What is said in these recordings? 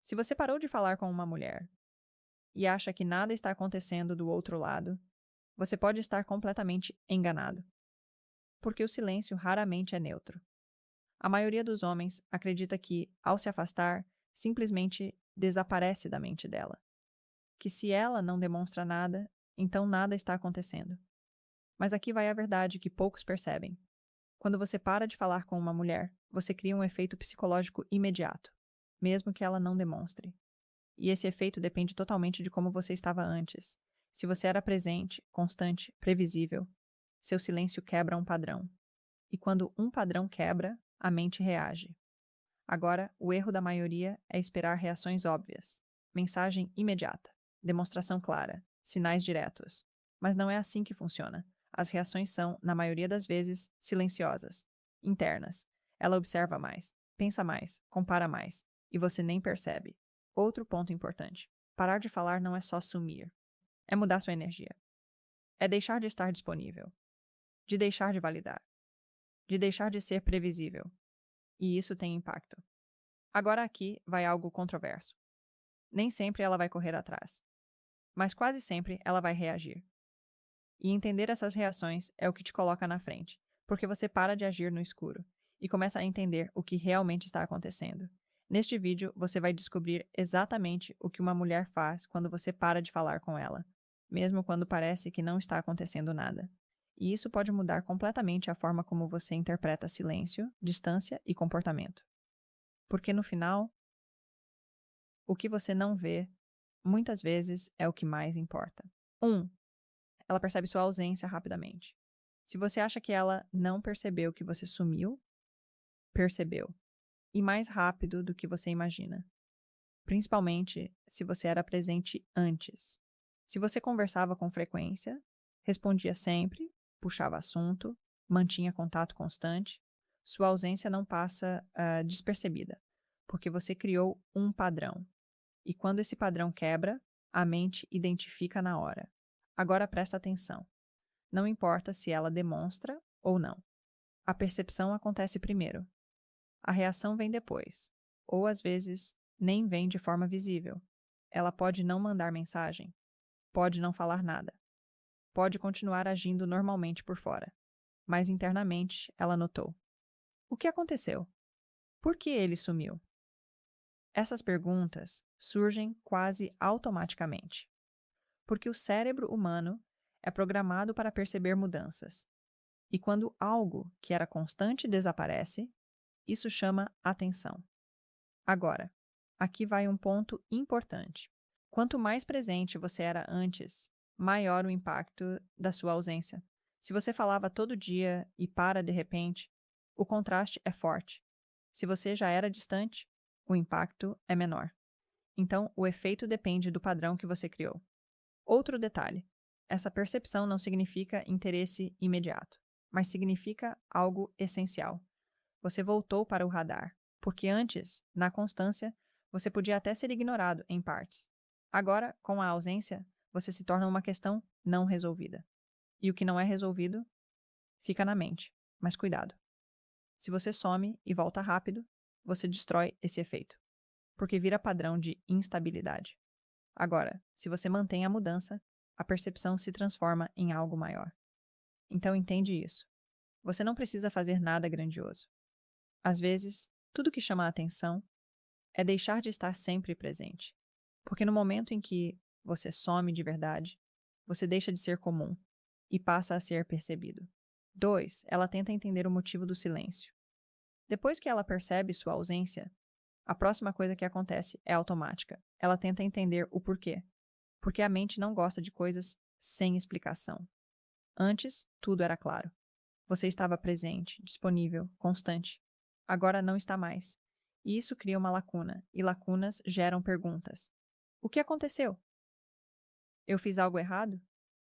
Se você parou de falar com uma mulher e acha que nada está acontecendo do outro lado, você pode estar completamente enganado, porque o silêncio raramente é neutro. A maioria dos homens acredita que, ao se afastar, simplesmente desaparece da mente dela. Que se ela não demonstra nada, então nada está acontecendo. Mas aqui vai a verdade que poucos percebem. Quando você para de falar com uma mulher, você cria um efeito psicológico imediato, mesmo que ela não demonstre. E esse efeito depende totalmente de como você estava antes. Se você era presente, constante, previsível, seu silêncio quebra um padrão. E quando um padrão quebra, a mente reage. Agora, o erro da maioria é esperar reações óbvias, mensagem imediata, demonstração clara, sinais diretos. Mas não é assim que funciona. As reações são, na maioria das vezes, silenciosas, internas. Ela observa mais, pensa mais, compara mais, e você nem percebe. Outro ponto importante: parar de falar não é só sumir, é mudar sua energia. É deixar de estar disponível, de deixar de validar, de deixar de ser previsível. E isso tem impacto. Agora aqui vai algo controverso. Nem sempre ela vai correr atrás, mas quase sempre ela vai reagir. E entender essas reações é o que te coloca na frente, porque você para de agir no escuro e começa a entender o que realmente está acontecendo. Neste vídeo, você vai descobrir exatamente o que uma mulher faz quando você para de falar com ela, mesmo quando parece que não está acontecendo nada. E isso pode mudar completamente a forma como você interpreta silêncio, distância e comportamento. Porque no final, o que você não vê, muitas vezes, é o que mais importa. 1. Ela percebe sua ausência rapidamente. Se você acha que ela não percebeu que você sumiu, percebeu. E mais rápido do que você imagina. Principalmente se você era presente antes. Se você conversava com frequência, respondia sempre, puxava assunto, mantinha contato constante, sua ausência não passa despercebida, porque você criou um padrão. E quando esse padrão quebra, a mente identifica na hora. Agora presta atenção. Não importa se ela demonstra ou não. A percepção acontece primeiro. A reação vem depois. Ou às vezes, nem vem de forma visível. Ela pode não mandar mensagem. Pode não falar nada. Pode continuar agindo normalmente por fora. Mas internamente, ela notou. O que aconteceu? Por que ele sumiu? Essas perguntas surgem quase automaticamente, porque o cérebro humano é programado para perceber mudanças. E quando algo que era constante desaparece, isso chama atenção. Agora, aqui vai um ponto importante. Quanto mais presente você era antes, maior o impacto da sua ausência. Se você falava todo dia e para de repente, o contraste é forte. Se você já era distante, o impacto é menor. Então, o efeito depende do padrão que você criou. Outro detalhe: essa percepção não significa interesse imediato, mas significa algo essencial. Você voltou para o radar, porque antes, na constância, você podia até ser ignorado em partes. Agora, com a ausência, você se torna uma questão não resolvida. E o que não é resolvido fica na mente. Mas cuidado. Se você some e volta rápido, você destrói esse efeito, porque vira padrão de instabilidade. Agora, se você mantém a mudança, a percepção se transforma em algo maior. Então entende isso. Você não precisa fazer nada grandioso. Às vezes, tudo que chama a atenção é deixar de estar sempre presente. Porque no momento em que você some de verdade, você deixa de ser comum e passa a ser percebido. 2. Ela tenta entender o motivo do silêncio. Depois que ela percebe sua ausência, a próxima coisa que acontece é automática. Ela tenta entender o porquê. Porque a mente não gosta de coisas sem explicação. Antes, tudo era claro. Você estava presente, disponível, constante. Agora não está mais. E isso cria uma lacuna, e lacunas geram perguntas. O que aconteceu? Eu fiz algo errado?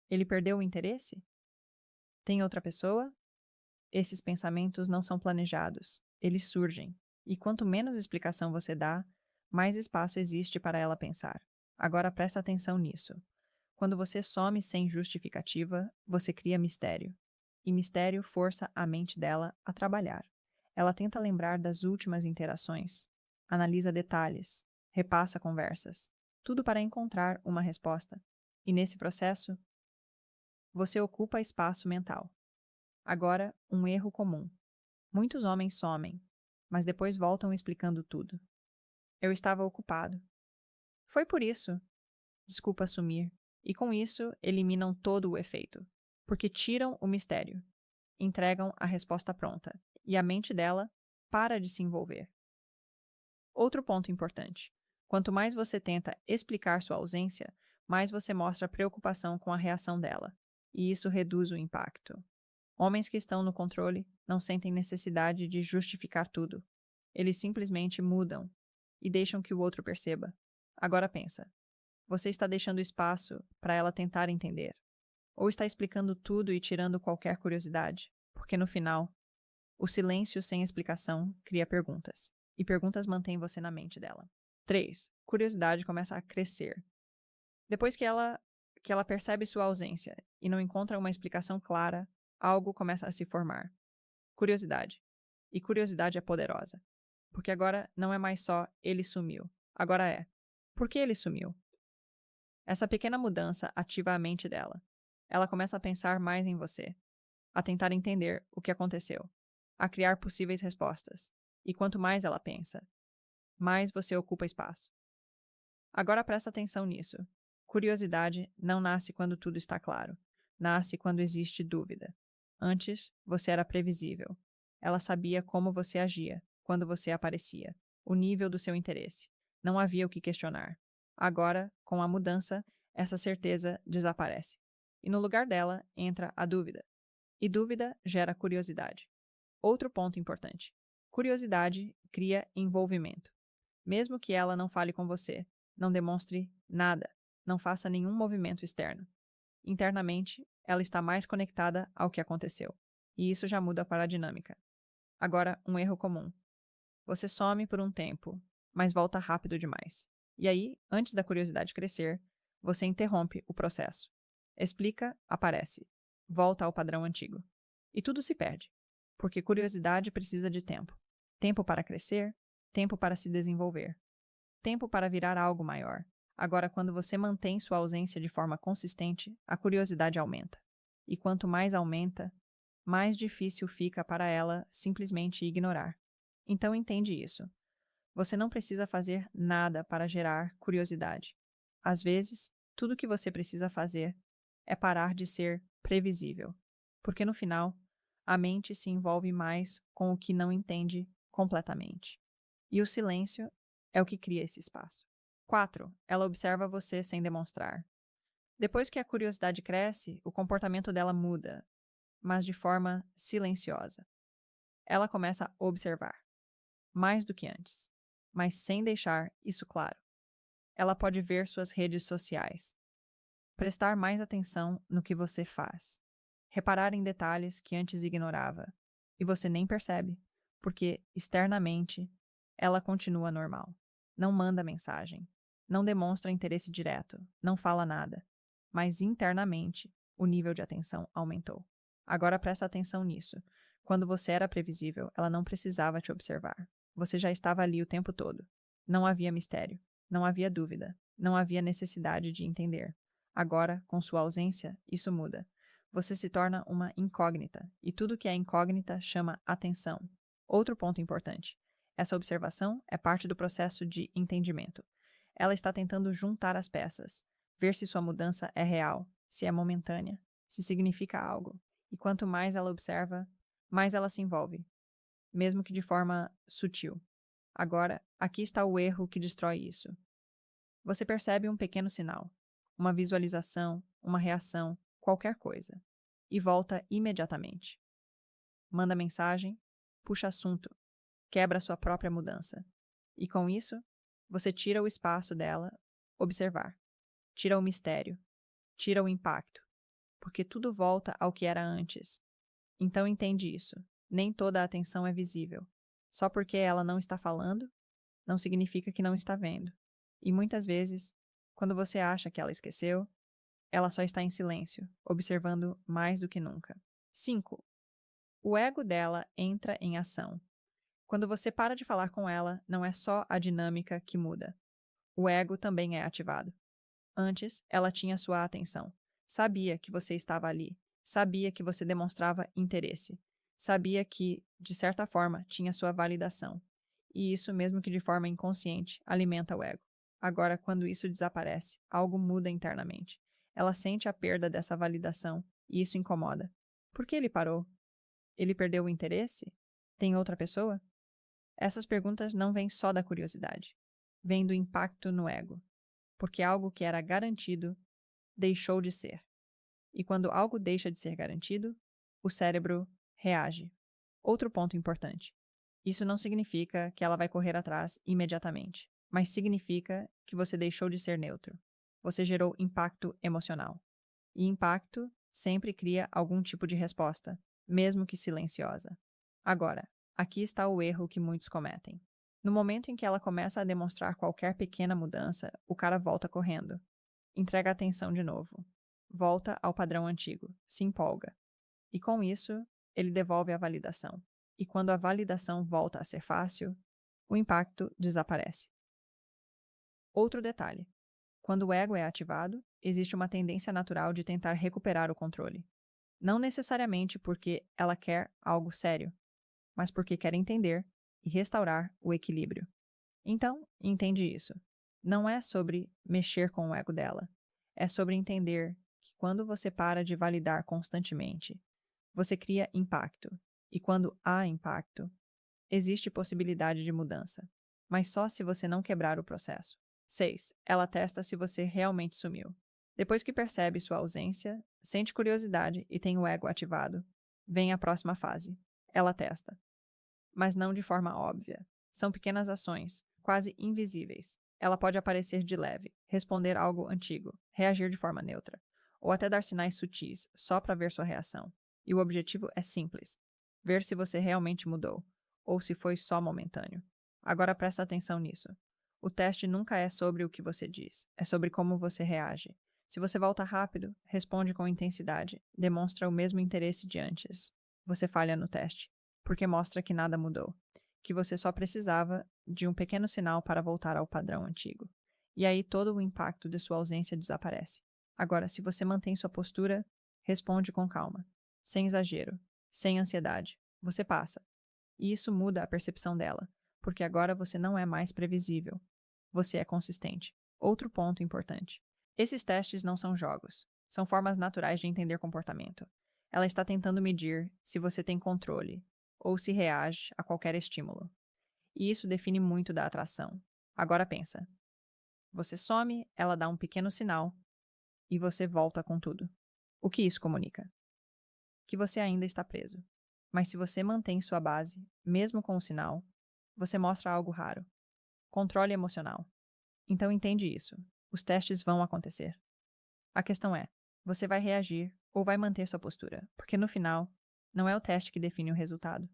Ele perdeu o interesse? Tem outra pessoa? Esses pensamentos não são planejados. Eles surgem. E quanto menos explicação você dá, mais espaço existe para ela pensar. Agora presta atenção nisso. Quando você some sem justificativa, você cria mistério. E mistério força a mente dela a trabalhar. Ela tenta lembrar das últimas interações. Analisa detalhes. repassa conversas, tudo para encontrar uma resposta. E nesse processo, você ocupa espaço mental. Agora, um erro comum. Muitos homens somem, mas depois voltam explicando tudo. Eu estava ocupado. Foi por isso. Desculpa sumir. E com isso, eliminam todo o efeito. Porque tiram o mistério. Entregam a resposta pronta. E a mente dela para de se envolver. Outro ponto importante. Quanto mais você tenta explicar sua ausência, mais você mostra preocupação com a reação dela. E isso reduz o impacto. Homens que estão no controle não sentem necessidade de justificar tudo. Eles simplesmente mudam e deixam que o outro perceba. Agora pensa. Você está deixando espaço para ela tentar entender? Ou está explicando tudo e tirando qualquer curiosidade? Porque no final, o silêncio sem explicação cria perguntas. E perguntas mantêm você na mente dela. 3. Curiosidade começa a crescer. Depois que ela percebe sua ausência e não encontra uma explicação clara, algo começa a se formar. Curiosidade. E curiosidade é poderosa. Porque agora não é mais só ele sumiu. Agora é, por que ele sumiu? Essa pequena mudança ativa a mente dela. Ela começa a pensar mais em você, a tentar entender o que aconteceu, a criar possíveis respostas. E quanto mais ela pensa, mais você ocupa espaço. Agora presta atenção nisso. Curiosidade não nasce quando tudo está claro. Nasce quando existe dúvida. Antes, você era previsível. Ela sabia como você agia, quando você aparecia, o nível do seu interesse. Não havia o que questionar. Agora, com a mudança, essa certeza desaparece. E no lugar dela entra a dúvida. E dúvida gera curiosidade. Outro ponto importante. Curiosidade cria envolvimento. Mesmo que ela não fale com você, não demonstre nada, não faça nenhum movimento externo. Internamente, ela está mais conectada ao que aconteceu. E isso já muda para a dinâmica. Agora, um erro comum. Você some por um tempo, mas volta rápido demais. E aí, antes da curiosidade crescer, você interrompe o processo. Explica, aparece. Volta ao padrão antigo. E tudo se perde. Porque curiosidade precisa de tempo. Tempo para crescer, tempo para se desenvolver. Tempo para virar algo maior. Agora, quando você mantém sua ausência de forma consistente, a curiosidade aumenta. E quanto mais aumenta, mais difícil fica para ela simplesmente ignorar. Então entende isso. Você não precisa fazer nada para gerar curiosidade. Às vezes, tudo que você precisa fazer é parar de ser previsível. Porque no final, a mente se envolve mais com o que não entende completamente. E o silêncio é o que cria esse espaço. 4. Ela observa você sem demonstrar. Depois que a curiosidade cresce, o comportamento dela muda, mas de forma silenciosa. Ela começa a observar, mais do que antes, mas sem deixar isso claro. Ela pode ver suas redes sociais, prestar mais atenção no que você faz, reparar em detalhes que antes ignorava, e você nem percebe, porque externamente ela continua normal. Não manda mensagem, não demonstra interesse direto, não fala nada, mas internamente o nível de atenção aumentou. Agora presta atenção nisso. Quando você era previsível, ela não precisava te observar. Você já estava ali o tempo todo. Não havia mistério, não havia dúvida, não havia necessidade de entender. Agora, com sua ausência, isso muda. Você se torna uma incógnita, e tudo que é incógnita chama atenção. Outro ponto importante. Essa observação é parte do processo de entendimento. Ela está tentando juntar as peças, ver se sua mudança é real, se é momentânea, se significa algo. E quanto mais ela observa, mais ela se envolve, mesmo que de forma sutil. Agora, aqui está o erro que destrói isso. Você percebe um pequeno sinal, uma visualização, uma reação, qualquer coisa, e volta imediatamente. Manda mensagem, puxa assunto, quebra sua própria mudança. E com isso, você tira o espaço dela observar, tira o mistério, tira o impacto, porque tudo volta ao que era antes. Então entende isso. Nem toda a atenção é visível. Só porque ela não está falando, não significa que não está vendo. E muitas vezes, quando você acha que ela esqueceu, ela só está em silêncio, observando mais do que nunca. 5. O ego dela entra em ação. Quando você para de falar com ela, não é só a dinâmica que muda. o ego também é ativado. Antes, ela tinha sua atenção. Sabia que você estava ali. Sabia que você demonstrava interesse. Sabia que, de certa forma, tinha sua validação. E isso, mesmo que de forma inconsciente, alimenta o ego. Agora, quando isso desaparece, algo muda internamente. Ela sente a perda dessa validação e isso incomoda. Por que ele parou? Ele perdeu o interesse? Tem outra pessoa? Essas perguntas não vêm só da curiosidade. Vêm do impacto no ego. Porque algo que era garantido deixou de ser. E quando algo deixa de ser garantido, o cérebro reage. Outro ponto importante. Isso não significa que ela vai correr atrás imediatamente, mas significa que você deixou de ser neutro. Você gerou impacto emocional. E impacto sempre cria algum tipo de resposta, mesmo que silenciosa. Agora, aqui está o erro que muitos cometem. No momento em que ela começa a demonstrar qualquer pequena mudança, o cara volta correndo. Entrega atenção de novo. Volta ao padrão antigo. Se empolga. E com isso, ele devolve a validação. E quando a validação volta a ser fácil, o impacto desaparece. Outro detalhe. Quando o ego é ativado, existe uma tendência natural de tentar recuperar o controle. Não necessariamente porque ela quer algo sério, mas porque quer entender e restaurar o equilíbrio. Então, entende isso. Não é sobre mexer com o ego dela. É sobre entender que quando você para de validar constantemente, você cria impacto. E quando há impacto, existe possibilidade de mudança. Mas só se você não quebrar o processo. 6. Ela testa se você realmente sumiu. Depois que percebe sua ausência, sente curiosidade e tem o ego ativado, vem a próxima fase. Ela testa. Mas não de forma óbvia. São pequenas ações, quase invisíveis. Ela pode aparecer de leve, responder algo antigo, reagir de forma neutra, ou até dar sinais sutis, só para ver sua reação. E o objetivo é simples: ver se você realmente mudou, ou se foi só momentâneo. Agora presta atenção nisso. O teste nunca é sobre o que você diz, é sobre como você reage. Se você volta rápido, responde com intensidade, demonstra o mesmo interesse de antes. Você falha no teste, porque mostra que nada mudou, que você só precisava de um pequeno sinal para voltar ao padrão antigo. E aí todo o impacto de sua ausência desaparece. Agora, se você mantém sua postura, responde com calma, sem exagero, sem ansiedade. Você passa. E isso muda a percepção dela, porque agora você não é mais previsível. Você é consistente. Outro ponto importante. Esses testes não são jogos. São formas naturais de entender comportamento. Ela está tentando medir se você tem controle ou se reage a qualquer estímulo. E isso define muito da atração. Agora pensa. Você some, ela dá um pequeno sinal e você volta com tudo. O que isso comunica? Que você ainda está preso. Mas se você mantém sua base, mesmo com o sinal, você mostra algo raro. Controle emocional. Então entende isso. Os testes vão acontecer. A questão é, você vai reagir ou vai manter sua postura? Porque no final, não é o teste que define o resultado.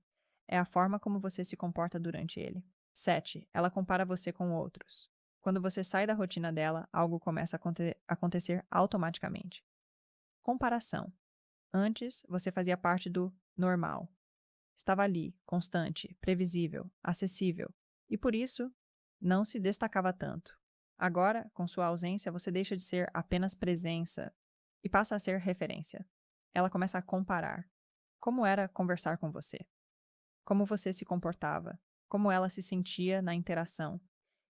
É a forma como você se comporta durante ele. 7. Ela compara você com outros. Quando você sai da rotina dela, algo começa a acontecer automaticamente. Comparação. Antes, você fazia parte do normal. Estava ali, constante, previsível, acessível. E por isso, não se destacava tanto. Agora, com sua ausência, você deixa de ser apenas presença e passa a ser referência. Ela começa a comparar. Como era conversar com você? Como você se comportava? Como ela se sentia na interação?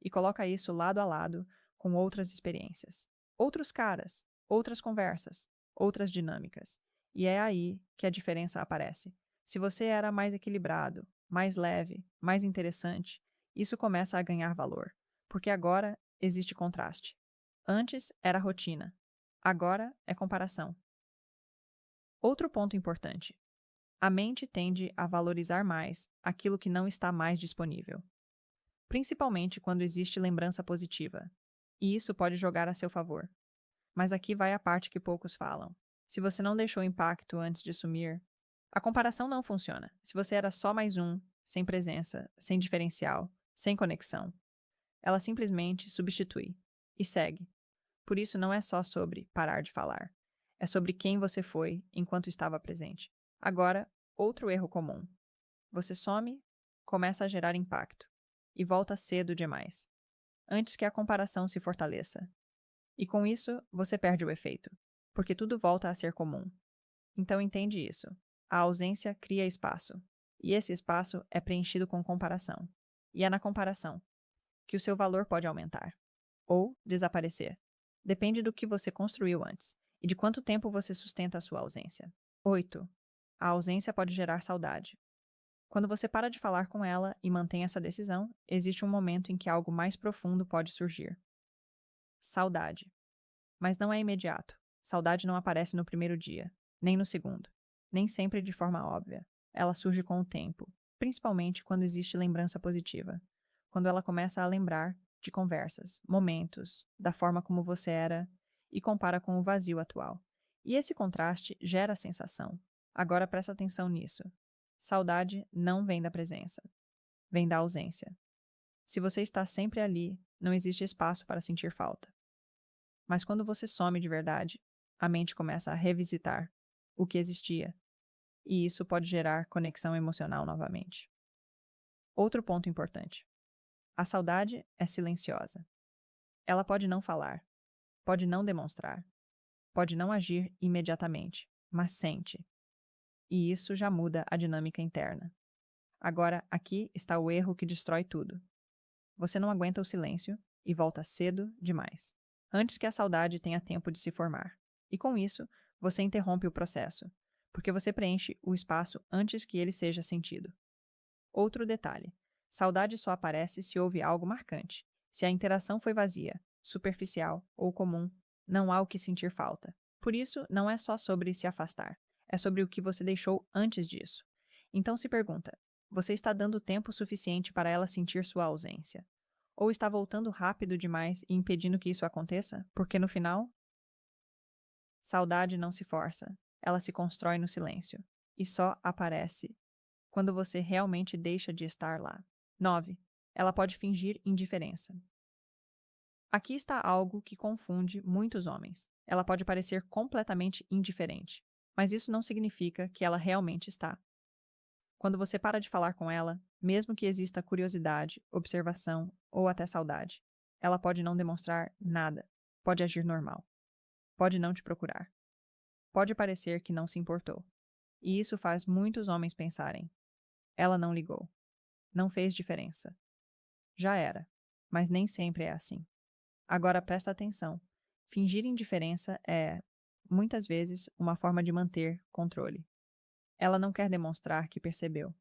E coloca isso lado a lado com outras experiências. Outros caras, outras conversas, outras dinâmicas. E é aí que a diferença aparece. Se você era mais equilibrado, mais leve, mais interessante, isso começa a ganhar valor, porque agora existe contraste. Antes era rotina, agora é comparação. Outro ponto importante. A mente tende a valorizar mais aquilo que não está mais disponível, principalmente quando existe lembrança positiva, e isso pode jogar a seu favor. Mas aqui vai a parte que poucos falam. Se você não deixou impacto antes de sumir, a comparação não funciona. Se você era só mais um, sem presença, sem diferencial, sem conexão, ela simplesmente substitui e segue. Por isso não é só sobre parar de falar. É sobre quem você foi enquanto estava presente. Agora, outro erro comum. Você some, começa a gerar impacto e volta cedo demais. antes que a comparação se fortaleça. E com isso, você perde o efeito, porque tudo volta a ser comum. Então entende isso. A ausência cria espaço, e esse espaço é preenchido com comparação. E é na comparação que o seu valor pode aumentar ou desaparecer. Depende do que você construiu antes e de quanto tempo você sustenta a sua ausência. 8. A ausência pode gerar saudade. Quando você para de falar com ela e mantém essa decisão, existe um momento em que algo mais profundo pode surgir. Saudade. Mas não é imediato. Saudade não aparece no primeiro dia, nem no segundo, nem sempre de forma óbvia. Ela surge com o tempo, principalmente quando existe lembrança positiva. Quando ela começa a lembrar de conversas, momentos, da forma como você era e compara com o vazio atual. E esse contraste gera a sensação. Agora presta atenção nisso. Saudade não vem da presença, vem da ausência. Se você está sempre ali, não existe espaço para sentir falta. Mas quando você some de verdade, a mente começa a revisitar o que existia, e isso pode gerar conexão emocional novamente. Outro ponto importante. A saudade é silenciosa. Ela pode não falar, pode não demonstrar, pode não agir imediatamente, mas sente. E isso já muda a dinâmica interna. Agora, aqui está o erro que destrói tudo. Você não aguenta o silêncio e volta cedo demais, antes que a saudade tenha tempo de se formar. E com isso, você interrompe o processo, porque você preenche o espaço antes que ele seja sentido. Outro detalhe: saudade só aparece se houve algo marcante. Se a interação foi vazia, superficial ou comum, não há o que sentir falta. Por isso, não é só sobre se afastar, é sobre o que você deixou antes disso. Então se pergunta: você está dando tempo suficiente para ela sentir sua ausência? Ou está voltando rápido demais e impedindo que isso aconteça? Porque no final, saudade não se força, ela se constrói no silêncio e só aparece quando você realmente deixa de estar lá. 9. Ela pode fingir indiferença. Aqui está algo que confunde muitos homens. Ela pode parecer completamente indiferente, mas isso não significa que ela realmente está. Quando você para de falar com ela, mesmo que exista curiosidade, observação ou até saudade, ela pode não demonstrar nada, pode agir normal, pode não te procurar, pode parecer que não se importou. E isso faz muitos homens pensarem: ela não ligou, não fez diferença. Já era, mas nem sempre é assim. Agora presta atenção. Fingir indiferença é, muitas vezes, uma forma de manter controle. Ela não quer demonstrar que percebeu.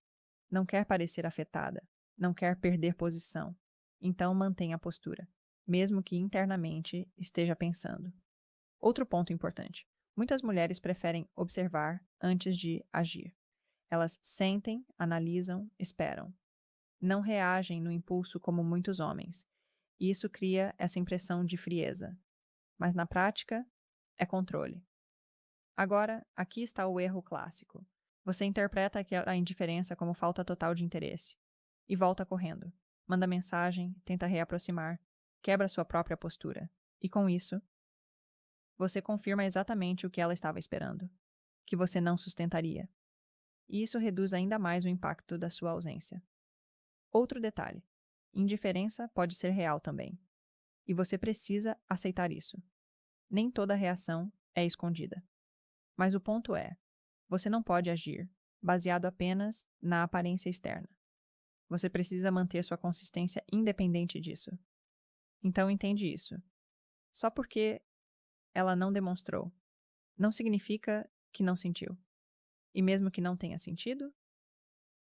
Não quer parecer afetada. Não quer perder posição. Então mantém a postura, mesmo que internamente esteja pensando. Outro ponto importante. Muitas mulheres preferem observar antes de agir. Elas sentem, analisam, esperam. Não reagem no impulso como muitos homens. E isso cria essa impressão de frieza. Mas na prática, é controle. Agora, aqui está o erro clássico. Você interpreta a indiferença como falta total de interesse. E volta correndo. Manda mensagem, tenta reaproximar, quebra sua própria postura. E com isso, você confirma exatamente o que ela estava esperando. Que você não sustentaria. E isso reduz ainda mais o impacto da sua ausência. Outro detalhe: indiferença pode ser real também. E você precisa aceitar isso. Nem toda reação é escondida. Mas o ponto é: você não pode agir baseado apenas na aparência externa. Você precisa manter sua consistência independente disso. Então entende isso. Só porque ela não demonstrou, não significa que não sentiu. E mesmo que não tenha sentido,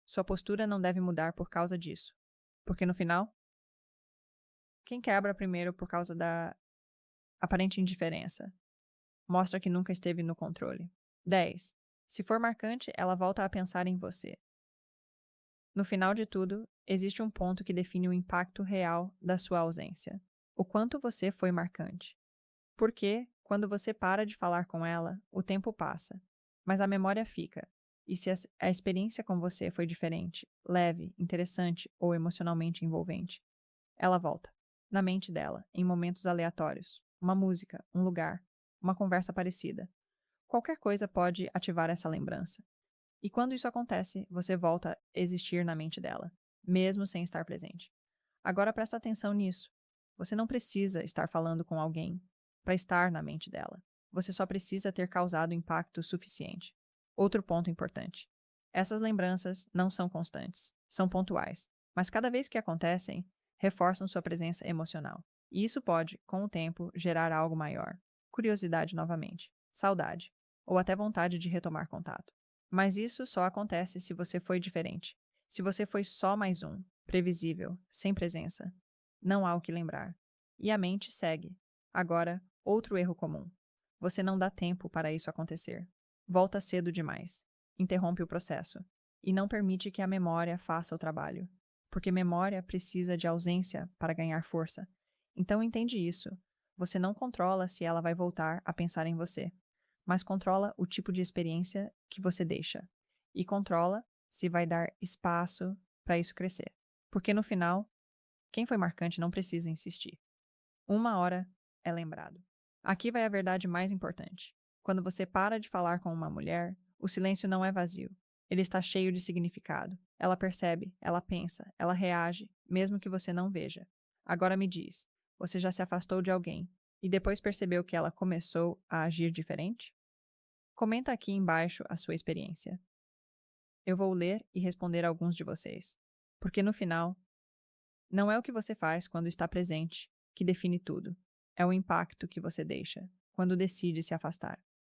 sua postura não deve mudar por causa disso. Porque no final, quem quebra primeiro por causa da aparente indiferença mostra que nunca esteve no controle. 10. Se for marcante, ela volta a pensar em você. No final de tudo, existe um ponto que define o impacto real da sua ausência. O quanto você foi marcante. Porque, quando você para de falar com ela, o tempo passa, mas a memória fica. E se a experiência com você foi diferente, leve, interessante ou emocionalmente envolvente, ela volta. Na mente dela, em momentos aleatórios. Uma música, um lugar, uma conversa parecida. Qualquer coisa pode ativar essa lembrança. E quando isso acontece, você volta a existir na mente dela, mesmo sem estar presente. Agora presta atenção nisso. Você não precisa estar falando com alguém para estar na mente dela. Você só precisa ter causado impacto suficiente. Outro ponto importante. Essas lembranças não são constantes, são pontuais, mas cada vez que acontecem, reforçam sua presença emocional. E isso pode, com o tempo, gerar algo maior. Curiosidade novamente, saudade, ou até vontade de retomar contato. Mas isso só acontece se você foi diferente. Se você foi só mais um, previsível, sem presença, não há o que lembrar. E a mente segue. Agora, outro erro comum. Você não dá tempo para isso acontecer. Volta cedo demais. Interrompe o processo. E não permite que a memória faça o trabalho. Porque memória precisa de ausência para ganhar força. Então entende isso. Você não controla se ela vai voltar a pensar em você, mas controla o tipo de experiência que você deixa. E controla se vai dar espaço para isso crescer. Porque no final, quem foi marcante não precisa insistir. 1 hora é lembrado. Aqui vai a verdade mais importante. Quando você para de falar com uma mulher, o silêncio não é vazio. Ele está cheio de significado. Ela percebe, ela pensa, ela reage, mesmo que você não veja. Agora me diz, você já se afastou de alguém e depois percebeu que ela começou a agir diferente? Comenta aqui embaixo a sua experiência. Eu vou ler e responder alguns de vocês. Porque no final, não é o que você faz quando está presente que define tudo. É o impacto que você deixa quando decide se afastar.